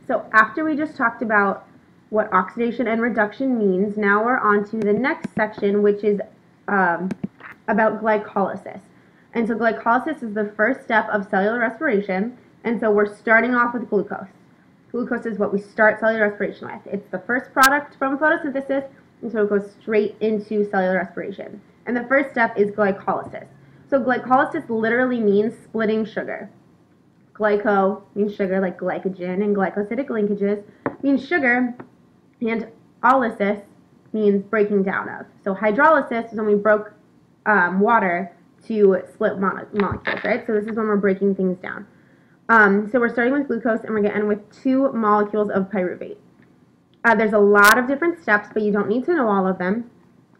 So after we just talked about what oxidation and reduction means, now we're on to the next section, which is about glycolysis. And so glycolysis is the first step of cellular respiration, and so we're starting off with glucose. Glucose is what we start cellular respiration with. It's the first product from photosynthesis, and so it goes straight into cellular respiration. And the first step is glycolysis. So glycolysis literally means splitting sugar. Glyco means sugar, like glycogen, and glycosidic linkages means sugar, and olysis means breaking down of. So hydrolysis is when we broke water to split molecules, right? So this is when we're breaking things down. So we're starting with glucose, and we're going to end with 2 molecules of pyruvate. There's a lot of different steps, but you don't need to know all of them.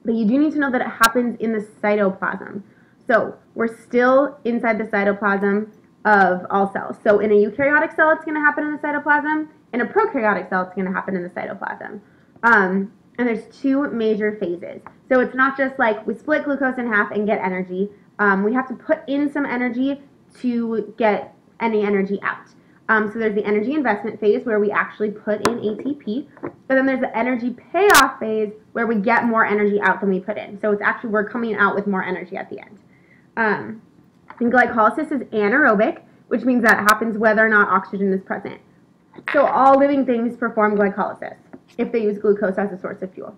But you do need to know that it happens in the cytoplasm. So we're still inside the cytoplasm of all cells. So in a eukaryotic cell, it's going to happen in the cytoplasm. In a prokaryotic cell, it's going to happen in the cytoplasm. And there's 2 major phases. So it's not just like we split glucose in half and get energy. We have to put in some energy to get any energy out. So there's the energy investment phase where we actually put in ATP, but then there's the energy payoff phase where we get more energy out than we put in. So it's actually, we're coming out with more energy at the end. And glycolysis is anaerobic, which means that it happens whether or not oxygen is present. So all living things perform glycolysis if they use glucose as a source of fuel.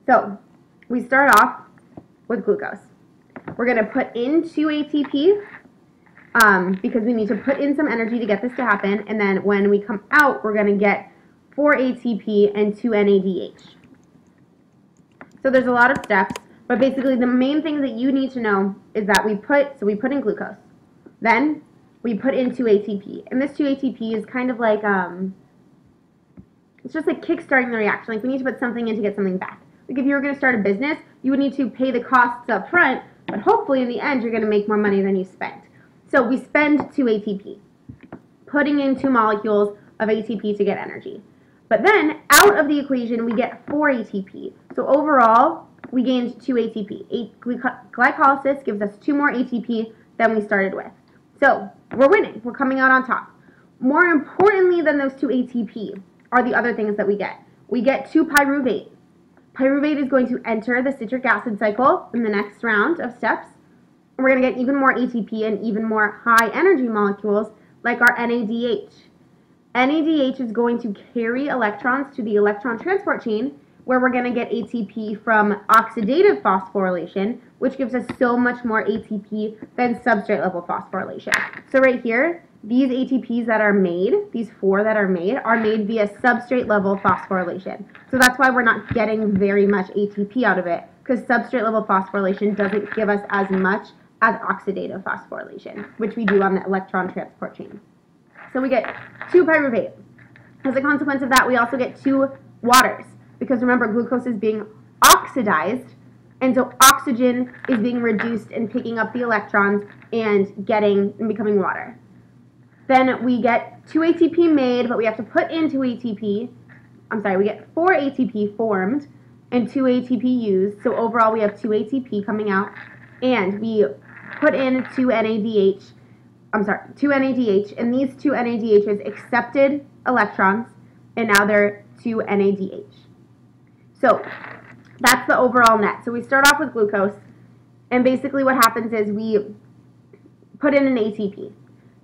So we start off with glucose. We're going to put in 2 ATP because we need to put in some energy to get this to happen, and then when we come out, we're going to get 4 ATP and 2 NADH. So there's a lot of steps, but basically the main thing that you need to know is that we put in glucose. Then we put in 2 ATP, and this 2 ATP is kind of like, it's just like kickstarting the reaction. Like we need to put something in to get something back. Like if you were going to start a business, you would need to pay the costs up front, but hopefully in the end you're going to make more money than you spent. So we spend 2 ATP, putting in 2 molecules of ATP to get energy. But then out of the equation we get 4 ATP. So overall we gained 2 ATP. Glycolysis gives us 2 more ATP than we started with. So we're winning. We're coming out on top. More importantly than those 2 ATP are the other things that we get. We get 2 pyruvate. Pyruvate is going to enter the citric acid cycle in the next round of steps. And we're going to get even more ATP and even more high energy molecules like our NADH. NADH is going to carry electrons to the electron transport chain where we're going to get ATP from oxidative phosphorylation, which gives us so much more ATP than substrate level phosphorylation. So right here, these ATPs that are made, these 4 that are made via substrate level phosphorylation. So that's why we're not getting very much ATP out of it, because substrate level phosphorylation doesn't give us as much as oxidative phosphorylation, which we do on the electron transport chain. So we get 2 pyruvate. As a consequence of that, we also get 2 waters, because remember, glucose is being oxidized, and so oxygen is being reduced and picking up the electrons and becoming water. Then we get 2 ATP made, but we have to put in 2 ATP. We get 4 ATP formed and 2 ATP used. So overall we have 2 ATP coming out, and we put in 2 NADH, and these 2 NADHs accepted electrons, and now they're 2 NADH. So that's the overall net. So we start off with glucose, and basically what happens is we put in an ATP.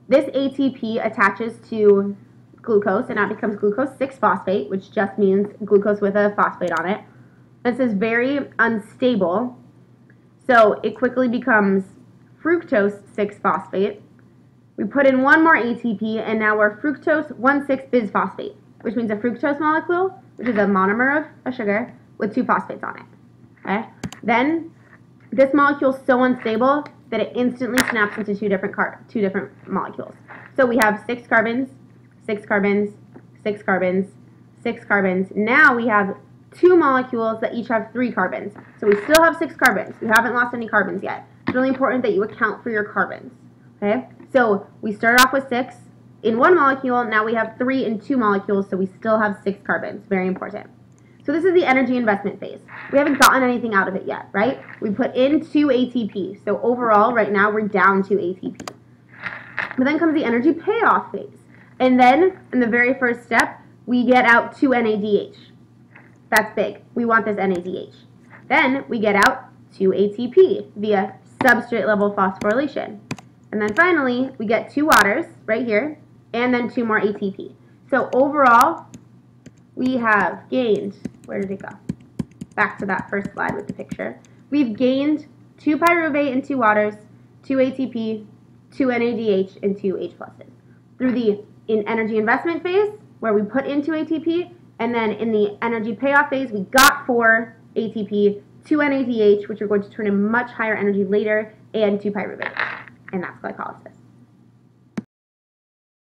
This ATP attaches to glucose, and that becomes glucose 6-phosphate, which just means glucose with a phosphate on it. This is very unstable, so it quickly becomes fructose 6-phosphate. We put in 1 more ATP, and now we're fructose 1,6-bisphosphate, which means a fructose molecule, which is a monomer of a sugar, with 2 phosphates on it. Okay? Then this molecule is so unstable that it instantly snaps into 2 different molecules. So we have 6 carbons, 6 carbons, 6 carbons, 6 carbons. Now we have 2 molecules that each have 3 carbons. So we still have 6 carbons. We haven't lost any carbons yet. It's really important that you account for your carbons. Okay? So we started off with 6 in 1 molecule. Now we have 3 in 2 molecules, so we still have 6 carbons. Very important. So this is the energy investment phase. We haven't gotten anything out of it yet, right? We put in 2 ATP. So overall, right now, we're down 2 ATP. But then comes the energy payoff phase. And then, in the very first step, we get out 2 NADH. That's big. We want this NADH. Then, we get out 2 ATP via substrate level phosphorylation. And then finally, we get 2 waters right here, and then 2 more ATP. So overall, we have gained, where did it go? Back to that first slide with the picture. We've gained 2 pyruvate and 2 waters, 2 ATP, 2 NADH, and 2 H pluses. Through the energy investment phase, where we put in 2 ATP, and then in the energy payoff phase, we got 4 ATP, 2 NADH, which are going to turn in much higher energy later, and 2 pyruvate. And that's glycolysis.